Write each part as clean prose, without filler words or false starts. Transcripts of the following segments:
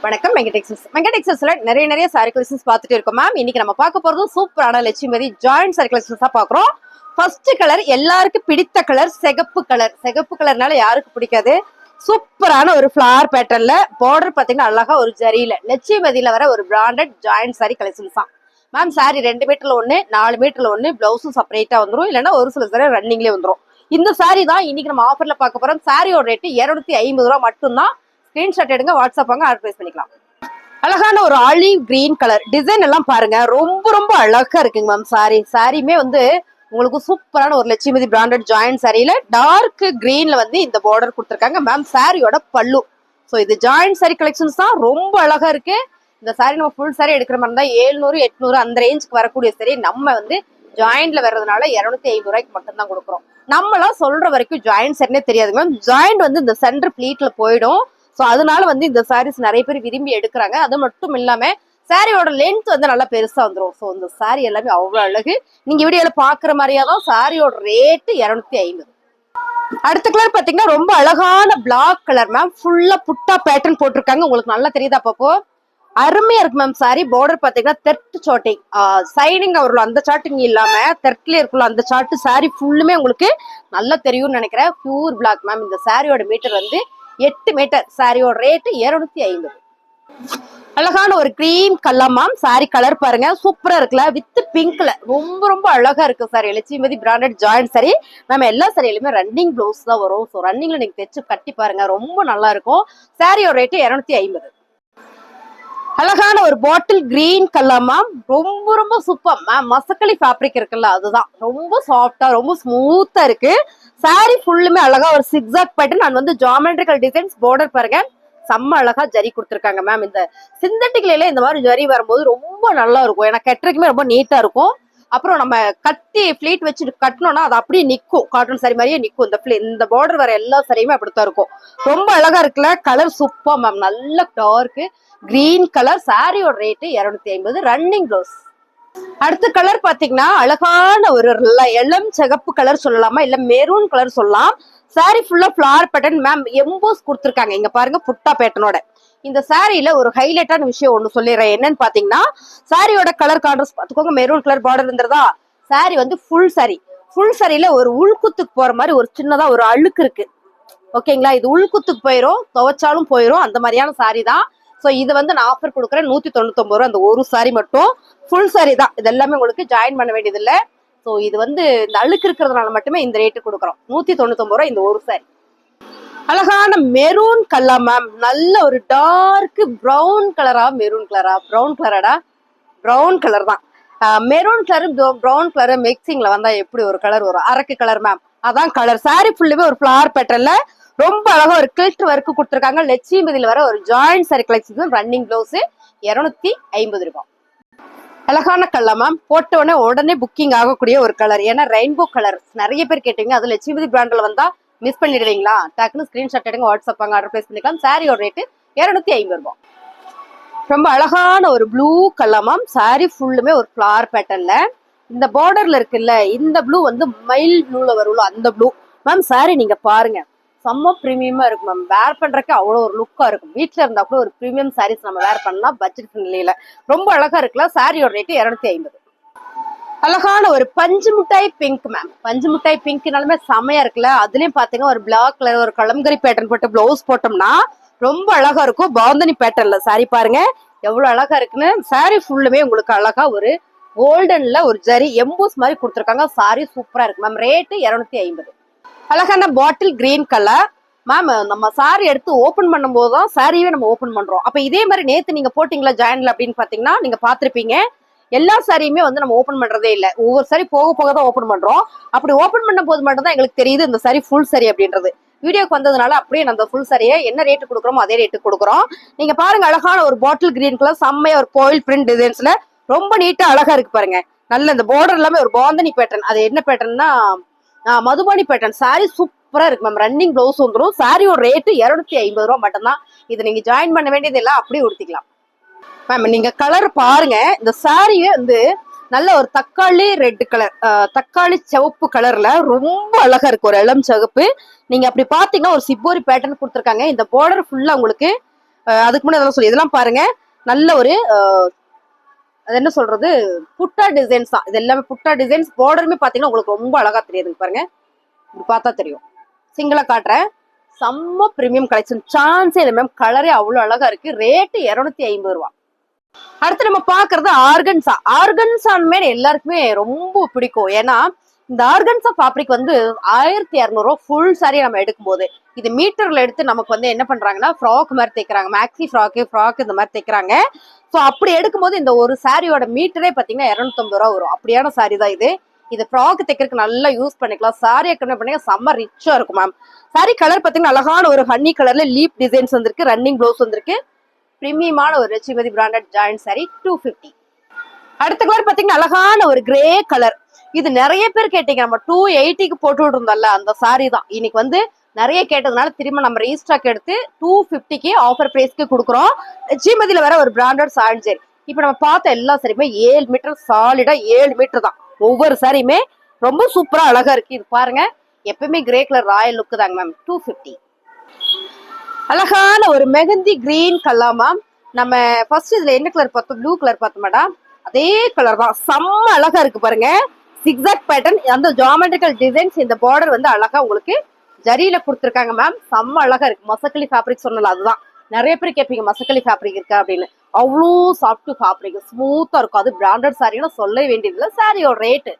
வணக்கம் மெங்கடெக்ஸஸ்ல நிறைய sorry collections பார்த்துட்டு இருக்கோம் மேம். இன்னைக்கு நம்ம பார்க்க போறது சூப்பரான லட்சுமதி ஜாயிண்ட் சாரி கலெக்ஷன்ஸ் தான் பாக்குறோம். ஃபர்ஸ்ட் கலர் எல்லாருக்கும் பிடித்த கலர் சிகப்பு கலர். சிகப்பு கலர்னால யாருக்கு பிடிக்காது? சூப்பரான ஒரு ஃபிளவர் பேட்டர்ன்ல பார்டர் பாத்தீங்கன்னா அழகா ஒரு ஜரியில லட்சுமதியில வர ஒரு பிராண்டட் ஜாயிண்ட் சாரி கலெக்ஷன்ஸ் தான் மேம். சாரி 2 மீட்டர்ல 1, 4 மீட்டர்ல 1, பிளவுஸும் செப்பரேட்டா வந்துடும், இல்லைன்னா ஒரு சில சாரி ரன்னிங்லேயே வந்துடும். இந்த சாரி தான் இன்னைக்கு நம்ம ஆஃபர்ல பார்க்க போறோம். சாரியோட ரேட்டு 250 ரூபா மட்டும்தான். ஸ்கிரீன்ஷாட் எடுங்க, வாட்ஸ்அப் வாங்க, ஆர்டர் பிளேஸ் பண்ணிக்கலாம். அழகான ஒரு ஆலிவ் கிரீன் கலர் டிசைன் எல்லாம் பாருங்க, ரொம்ப அழகா இருக்குங்க மேம். சாரியுமே வந்து உங்களுக்கு சூப்பரான ஒரு லட்சுமதி பிராண்டட் ஜாயிண்ட் சாரியில டார்க் கிரீன்ல வந்து இந்த பார்டர் கொடுத்துருக்காங்க மேம். சாரியோட பல்லு. ஸோ இது ஜாயிண்ட் சாரி கலெக்ஷன்ஸ் தான், ரொம்ப அழகா இருக்கு. இந்த சாரி நம்ம ஃபுல் சாரி எடுக்கிற மாதிரி தான் 700 800 அந்த ரேஞ்சுக்கு வரக்கூடிய சாரி நம்ம வந்து ஜாயிண்ட்ல வர்றதுனால 250 ரூபாய்க்கு மட்டும் தான் கொடுக்குறோம். நம்மளாம் சொல்ற வரைக்கும் ஜாயிண்ட் சாரினே தெரியாது மேம். ஜாயிண்ட் வந்து இந்த சென்டர் பிளீட்ல போயிடும். ஸோ அதனால வந்து இந்த சாரீஸ் நிறைய பேர் விரும்பி எடுக்கிறாங்க. அது மட்டும் இல்லாம சாரியோட லென்த் வந்து நல்லா பெருசா வந்துடும். ஸோ இந்த சாரி எல்லாமே அவ்வளவு அழகு. நீங்க வீடியோல பாக்குற மாதிரியாதான் சாரியோட ரேட்டு 250. அடுத்த கலர் பாத்தீங்கன்னா ரொம்ப அழகான பிளாக் கலர் மேம். ஃபுல்லா புட்டா பேட்டர்ன் போட்டிருக்காங்க, உங்களுக்கு நல்லா தெரியுதா பாப்போ? அருமையா இருக்கு மேம். சாரி பார்டர் பாத்தீங்கன்னா தெர்ட் சாட்டிங் சைனிங் அவர்கள் அந்த சாட்டிங் இல்லாம தெர்ட்ல இருக்குள்ள அந்த சாட்டு சாரி ஃபுல்லுமே உங்களுக்கு நல்லா தெரியும்னு நினைக்கிறேன். Pure black ma'am. இந்த சாரியோட மீட்டர் வந்து 8 மீட்டர். சாரியோட ரேட்டு 250. அழகான ஒரு cream colour ma'am. Sari colour பாருங்க, சூப்பரா இருக்குல்ல, வித் பிங்க்ல ரொம்ப அழகா இருக்கு sari. Lakshmathi branded joint sari ma'am. எல்லா சாரியிலுமே ரன்னிங் பிளவுஸ் தான் வரும். ஸோ ரன்னிங்ல நீங்க தைச்சு கட்டி பாருங்க, ரொம்ப நல்லா இருக்கும். சாரியோட ரேட்டு 250. அழகான ஒரு பாட்டில் கிரீன் கலர் மேம். ரொம்ப சூப்பர் மேம். மசக்களி ஃபேப்ரிக் இருக்குல்ல, அதுதான் ரொம்ப சாஃப்டா ரொம்ப ஸ்மூத்தா இருக்கு. சாரி ஃபுல்லுமே அழகா ஒரு சிக்ஸாக் பேட்டர்ன். நான் வந்து ஜாமெட்ரிக்கல் டிசைன்ஸ் பார்டர் பாருங்க, செம்ம அழகா ஜரி கொடுத்துருக்காங்க மேம். இந்த சிந்தட்டிக்ல இந்த மாதிரி ஜரி வரும்போது ரொம்ப நல்லா இருக்கும். ஏன்னா கட்டுறதுக்குமே ரொம்ப நீட்டா இருக்கும். அப்புறம் நம்ம கட்டி ஃபிளீட் வச்சு கட்டணும்னா அது அப்படியே நிற்கும், காட்டன் சாரி மாதிரியே நிற்கும். இந்த பார்டர் வர எல்லா சாரியுமே அப்படித்தான் இருக்கும். ரொம்ப அழகா இருக்குல்ல. கலர் சூப்பர் மேம், நல்ல டார்க் கிரீன் கலர். சாரியோட ரேட்டு 250. Running blouse. அடுத்த கலர் பாத்தீங்கன்னா அழகான ஒரு இளம் சிகப்பு கலர் சொல்லலாமா, இல்ல மெரூன் கலர் சொல்லலாம். சாரி ஃபுல்லா ஃபிளவர் பேட்டர்ன் மேம். எம்போஸ் கொடுத்துருக்காங்க இங்க பாருங்க, புட்டா பேட்டர்னோட. இந்த சாரியில ஒரு ஹைலைட்டான விஷயம் ஒண்ணு சொல்லிடுறேன். என்னன்னு பாத்தீங்கன்னா சாரியோட கலர் கான்ட்ராஸ்ட் பாத்துக்கோங்க. மெரூன் கலர் பார்டர் இருந்ததா. சாரி வந்து ஃபுல் சாரியில ஒரு உள்குத்துக்கு போற மாதிரி ஒரு சின்னதா ஒரு அழுக்கு இருக்கு, ஓகேங்களா? இது உள்குத்துக்கு போயிரும், துவைச்சாலும் போயிரும், அந்த மாதிரியான சாரி தான். ஸோ இது வந்து நான் ஆஃபர் கொடுக்குறேன் 199 ரூபா. அந்த ஒரு சாரி மட்டும் ஃபுல் சாரி தான். இது எல்லாமே உங்களுக்கு ஜாயின் பண்ண வேண்டியது இல்லை. ஸோ இது வந்து இந்த அழுக்கு இருக்கிறதுனால மட்டுமே இந்த ரேட்டு கொடுக்குறோம், 199 ரூபா இந்த ஒரு சாரி. அழகான மெரூன் கலர் மேம். நல்ல ஒரு டார்க் ப்ரௌன் கலரா, மெரூன் கலரா, ப்ரௌன் கலராடா, ப்ரௌன் கலர் தான். மெரூன் கலர் ப்ரௌன் கலர் மிக்சிங்ல வந்தா எப்படி ஒரு கலர் வரும்? அரக்கு கலர் மேம், அதான் கலர். சாரி ஃபுல்லுமே ஒரு ஃபிளவர் பேட்டர்ன்ல ரொம்ப அழகா ஒரு கில்ட் ஒர்க் கொடுத்துருக்காங்க. லட்சுமதியில வர ஒரு joint sorry collection. Running blouse 250 ரூபாய். அழகான கலர் மேம். போட்ட உடனே புக்கிங் ஆகக்கூடிய ஒரு கலர். ஏன்னா ரெயின்போ கலர் நிறைய பேர் கேட்டீங்க. அது லட்சுமதி பிராண்ட்ல வந்தா மிஸ் பண்ணிடுவீங்களா? டக்குன்னு ஸ்கிரீன்ஷாட் எடுங்க, வாட்ஸ்அப் வாங்க, ஆர்டர் பிளேஸ் பண்ணிக்கலாம். சாரியோட ரேட்டு 250 ரூபாய். ரொம்ப அழகான ஒரு ப்ளூ கலர் மேம். சாரி ஃபுல்லுமே ஒரு ஃபிளவர் பேட்டர்ன்ல இந்த பார்டர்ல இருக்குல்ல, இந்த ப்ளூ வந்து மைல் ப்ளூல வரும்ல, அந்த ப்ளூ மேம். சாரி நீங்க பாருங்க, செம்ம ப்ரீமியமா இருக்கும் மேம். வேர் பண்றதுக்கு அவ்வளோ ஒரு லுக்கா இருக்கும். வீட்டுல இருந்தா கூட ஒரு ப்ரீமியம் சாரீஸ் நம்ம வேர் பண்ணலாம், பட்ஜெட் நிலையில ரொம்ப அழகா இருக்குல்ல. சாரியோட ரேட்டு 250. அழகான ஒரு பஞ்சு மிட்டாய் பிங்க் மேம். பஞ்சு மிட்டாய் பிங்க்னாலுமே செமையா இருக்குல்ல. அதுலயும் பாத்தீங்கன்னா ஒரு பிளாக் கலர் ஒரு கலம்கரி பேட்டர்ன் போட்டு பிளவுஸ் போட்டோம்னா ரொம்ப அழகா இருக்கும். பாந்தனி பேட்டர்ன்ல சாரி பாருங்க எவ்வளவு அழகா இருக்குன்னு. சாரி ஃபுல்லுமே உங்களுக்கு அழகா ஒரு கோல்டன்ல ஒரு ஜரி எம்போஸ் மாதிரி கொடுத்துருக்காங்க. சாரி சூப்பரா இருக்கு மேம். ரேட்டு 250. அழகான பாட்டில் கிரீன் கலர் மேம். நம்ம சாரி எடுத்து ஓபன் பண்ணும் போதுதான் சாரியே நம்ம ஓபன் பண்றோம். அப்ப இதே மாதிரி நேத்து நீங்க போட்டீங்களா ஜாயின்ல அப்படின்னு பாத்தீங்கன்னா நீங்க பாத்திருப்பீங்க. எல்லா சாரியுமே வந்து நம்ம ஓபன் பண்றதே இல்லை, ஒவ்வொரு சாரி போக தான் ஓபன் பண்றோம். அப்படி ஓபன் பண்ணும் போது மட்டும் தான் எங்களுக்கு தெரியுது இந்த சாரி ஃபுல் சாரி அப்படின்றது. வீடியோக்கு வந்ததுனால அப்படியே அந்த ஃபுல் சாரியை என்ன ரேட்டு கொடுக்குறோமோ அதே ரேட்டு கொடுக்குறோம். நீங்க பாருங்க, அழகான ஒரு பாட்டில் கிரீன் கலர், செம்மையா ஒரு கோயில் பிரிண்ட் டிசைன்ஸ்ல ரொம்ப நீட்டா அழகா இருக்கு பாருங்க. நல்ல இந்த பார்டர் எல்லாமே ஒரு பாந்தனி பேட்டர்ன். அது என்ன பேட்டர்ன்னா மதுபானி பேட்டர்ன். சாரி சூப்பரா இருக்கு மேம். ரன்னிங் பிளவுஸ் வந்துடும். சாரியோட ரேட்டு 250 ரூபா மட்டும்தான். இது நீங்க ஜாயின் பண்ண வேண்டியது எல்லாம் அப்படியே உடுத்திக்கலாம் மேம். நீங்க கலர் பாருங்க. இந்த சாரியே வந்து நல்ல ஒரு தக்காளி ரெட் கலர், தக்காளி சிவப்பு கலர்ல ரொம்ப அழகா இருக்கு, ஒரு இளம் சிவப்பு. நீங்க அப்படி பாத்தீங்கன்னா ஒரு சிப்போரி பேட்டர்ன் கொடுத்துருக்காங்க. இந்த பார்டர் ஃபுல்லா உங்களுக்கு அதுக்கு முன்னாடி அதெல்லாம் சொல்லி இதெல்லாம் பாருங்க, நல்ல ஒரு அது என்ன சொல்றது, புட்டா டிசைன்ஸ் தான். இது எல்லாமே புட்டா டிசைன்ஸ். பார்டருமே பாத்தீங்கன்னா உங்களுக்கு ரொம்ப அழகா தெரியுதுங்க பாருங்க, இப்படி பார்த்தா தெரியும். சிங்கிளா காட்டுறேன். செம்ம பிரீமியம் கலெக்ஷன், சான்ஸே இல்லை மேம். கலரே அவ்வளவு அழகா இருக்கு. ரேட்டு 250 ரூபா. அடுத்து நம்ம பாக்குறது ஆர்கன்சா. ஆர்கன்சான்மே எல்லாருக்குமே ரொம்ப பிடிக்கும். ஏன்னா இந்த ஆர்கன்சா ஃபேப்ரிக் வந்து 1200 ரூபா ஃபுல் சாரியை நம்ம எடுக்கும் போது, இது மீட்டர்ல எடுத்து நமக்கு வந்து என்ன பண்றாங்கன்னா ஃப்ராக் மாதிரி தைக்கிறாங்க, மேக்ஸி ஃப்ராக் இந்த மாதிரி தைக்கிறாங்க. ஸோ அப்படி எடுக்கும்போது இந்த ஒரு சாரியோட மீட்டரே பாத்தீங்கன்னா 250 ரூபா வரும். அப்படியான சாரி தான் இது. இது ஃப்ராக் தைக்கிறதுக்கு நல்லா யூஸ் பண்ணிக்கலாம். சாரியை கம்மி பண்ணி செம்ம ரிச்சா இருக்கும் மேம். சாரி கலர் பாத்தீங்கன்னா அழகான ஒரு ஹனி கலர்ல லீப் டிசைன்ஸ் வந்திருக்கு, ரன்னிங் ப்ளவுஸ் வந்திருக்கு. பிரீமியமான ஒரு லட்சுமதி பிராண்டட் ஜாயிண்ட் சாரி 250. அடுத்த கலர் பாத்தீங்கன்னா அழகான ஒரு கிரே கலர். இது நிறைய பேர் கேட்டீங்க, நம்ம 280க்கு போட்டு விட்டுருந்தோம்ல அந்த சாரி தான். இன்னைக்கு வந்து நிறைய கேட்டதுனால திரும்ப நம்ம ரீஸ்டாக் எடுத்து 250க்கு ஆஃபர் பிரைஸ்க்கு கொடுக்குறோம். லட்சுமதியில வர ஒரு பிராண்டட் சாரி. இப்ப நம்ம பார்த்த எல்லா சாரியுமே 7 மீட்டர் சாலிடா 7 மீட்டர் தான். ஒவ்வொரு சாரியுமே ரொம்ப சூப்பரா அழகா இருக்கு. இது பாருங்க, எப்பவுமே கிரே கலர் ராயல் லுக் தாங்க மேம். 250. அழகான ஒரு மெஹந்தி கிரீன் கலர் மேம். நம்ம ஃபர்ஸ்ட் இதுல என்ன கலர் பார்த்தோம், ப்ளூ கலர் பார்த்தோம் மேடம். அதே கலர் தான், செம்ம அழகா இருக்கு பாருங்க. சிக்ஸாக் பேட்டர்ன், அந்த ஜியோமெட்ரிக்கல் டிசைன்ஸ். இந்த பார்டர் வந்து அழகா உங்களுக்கு ஜரியில கொடுத்துருக்காங்க மேம். செம்ம அழகா இருக்கு. மசக்கலி ஃபேப்ரிக் சொன்னல, அதுதான் நிறைய பேர் கேட்பீங்க மசக்கலி ஃபேப்ரிக் இருக்கா அப்படின்னு. அவ்வளோ சாஃப்ட் ஃபேப்ரிக், ஸ்மூத்தா இருக்கும். அது பிராண்டட் சாரின்னு சொல்ல வேண்டியதில்லை. சாரியோட rate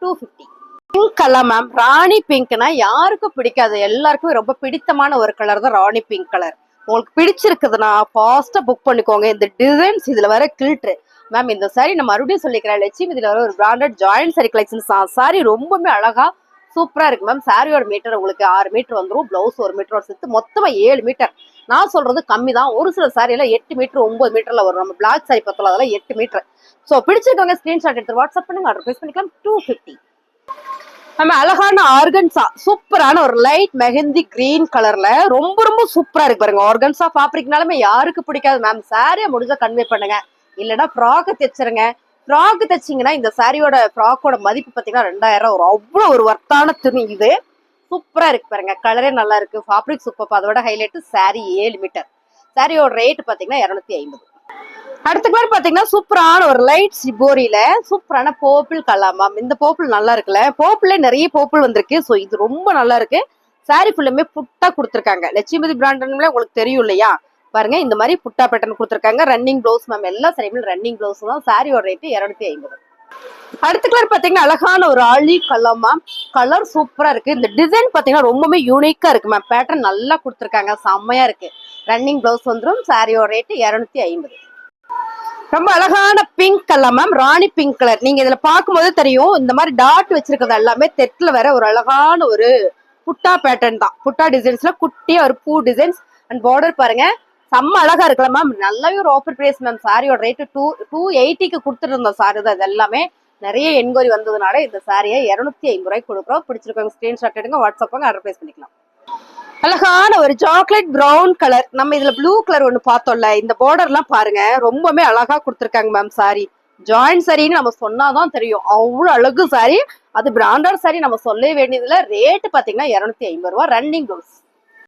250. Pink colour ma'am. Rani பிங்க்னா யாருக்கும் பிடிக்காது, எல்லாருக்குமே ரொம்ப பிடித்தமான ஒரு கலர் தான் ராணி பிங்க் கலர். உங்களுக்கு பிடிச்சிருக்குதுன்னா ஃபாஸ்டா புக் பண்ணிக்கோங்க. இந்த டிசைன்ஸ் இதுல வர கில்ட்ரு மேம். இந்த சாரி நான் மறுபடியும் சொல்லிக்கிறேன், லட்சுமி இதுல வர ஒரு பிராண்டட் ஜாயிண்ட் சாரி கலெக்ஷன்ஸ் தான். சாரி ரொம்பவே அழகா சூப்பரா இருக்கு மேம். சாரியோட மீட்டர் உங்களுக்கு 6 மீட்டர் வந்துடும். பிளவுஸ் 1 மீட்டரோட சேர்த்து மொத்தமா 7 மீட்டர். நான் சொல்றது கம்மி தான். ஒரு சில சாரி எல்லாம் 8 மீட்டர் 9 மீட்டர்ல வரும். நம்ம பிளாக் சாரி பார்த்தோம், அதெல்லாம் 8 மீட்டர். ஸோ பிடிச்சிருக்கவங்க ஸ்கிரீன்ஷாட் எடுத்து வாட்ஸ்அப் பண்ணுங்க, ஆர்டர் பிளேஸ் பண்ணிக்கலாம். 250. நம்ம அழகான ஆர்கன்சா, சூப்பரான ஒரு லைட் மெஹந்தி கிரீன் கலர்ல ரொம்ப ரொம்ப சூப்பரா இருக்கு பாருங்க. ஆர்கன்சா ஃபேப்ரிக்னாலுமே யாருக்கு பிடிக்காது மேம். சாரியை முடிஞ்சா கன்வே பண்ணுங்க, இல்லைன்னா ஃப்ராக் தைச்சிருங்க. ஃப்ராக் தைச்சிங்கன்னா இந்த சாரியோட ஃப்ராக்கோட மதிப்பு பார்த்தீங்கன்னா 2000 வரும். அவ்வளோ ஒரு வர்த்தான துணி இது. சூப்பரா இருக்கு பாருங்க, கலரே நல்லா இருக்கு, ஃபேப்ரிக் சூப்பர். அதோட ஹைலைட் சாரி 7 மீட்டர். சாரியோட ரேட் பாத்தீங்கன்னா 250. அடுத்த கலர் பாத்தீங்கன்னா சூப்பரான ஒரு லைட் சிபோரியில சூப்பரான போப்பிள் கலர் மேம். இந்த போப்பிள் நல்லா இருக்குல்ல, போப்பிள்ல நிறைய போப்பிள் வந்திருக்கு. ஸோ இது ரொம்ப நல்லா இருக்கு. சாரி ஃபுல்லுமே புட்டா கொடுத்துருக்காங்க. லட்சுமதி பிராண்ட்ல உங்களுக்கு தெரியும் இல்லையா, பாருங்க இந்த மாதிரி புட்டா பேட்டர்ன் கொடுத்துருக்காங்க. ரன்னிங் ப்ளவுஸ் மேம், எல்லா சாரியுமே ரன்னிங் ப்ளவுஸ் தான். சாரியோட ரேட்டு 250. அடுத்த கலர் பாத்தீங்கன்னா அழகான ஒரு ஆலி கலர் மேம். கலர் சூப்பரா இருக்கு. இந்த டிசைன் பாத்தீங்கன்னா ரொம்பவே யூனிக்கா இருக்கு மேம். பேட்டர்ன் நல்லா கொடுத்துருக்காங்க, செம்மையா இருக்கு. ரன்னிங் பிளவுஸ் வந்துடும். சாரியோட ரேட்டு 250. ரொம்ப அழகான பிங்க் கலர் மேம், ராணி பிங்க் கலர். நீங்க இதுல பாக்கும்போது தெரியும், இந்த மாதிரி டாட் வச்சிருக்கிறது எல்லாமே தெற்குல வேற ஒரு அழகான ஒரு புட்டா பேட்டர்ன் தான். புட்டா டிசைன்ஸ்ல குட்டியா ஒரு பூ டிசைன்ஸ் அண்ட் பார்டர் பாருங்க, செம்ம அழகா இருக்குல்ல மேம். நல்லாவே ஒரு ஆஃபர் பிரைஸ் மேம். சாரியோட ரேட்டு 280க்கு கொடுத்துட்டு இருந்தோம் சாரி தான். இது எல்லாமே நிறைய என்கொயரி வந்ததுனால இந்த சாரியை 250 ரூபாய்க்கு கொடுக்குறோம். பிடிச்சிருக்கவங்க ஸ்கிரீன்ஷாட் எடுங்க, வாட்ஸ்அப் பண்ணி ஆர்டர் பிளேஸ் பண்ணிக்கலாம். அழகான ஒரு சாக்லேட் பிரவுன் கலர். நம்ம இதுல ப்ளூ கலர் ஒண்ணு பார்த்தோம்ல, இந்த பார்டர் எல்லாம் பாருங்க ரொம்பவே அழகா கொடுத்துருக்காங்க மேம். சாரி ஜாயிண்ட் சாரின்னு நம்ம சொன்னாதான் தெரியும், அவ்வளவு அழகு சாரி. அது பிராண்டட் சாரி, நம்ம சொல்ல வேண்டியதுல. ரேட்டு பாத்தீங்கன்னா 250 ரூபா. Running blouse.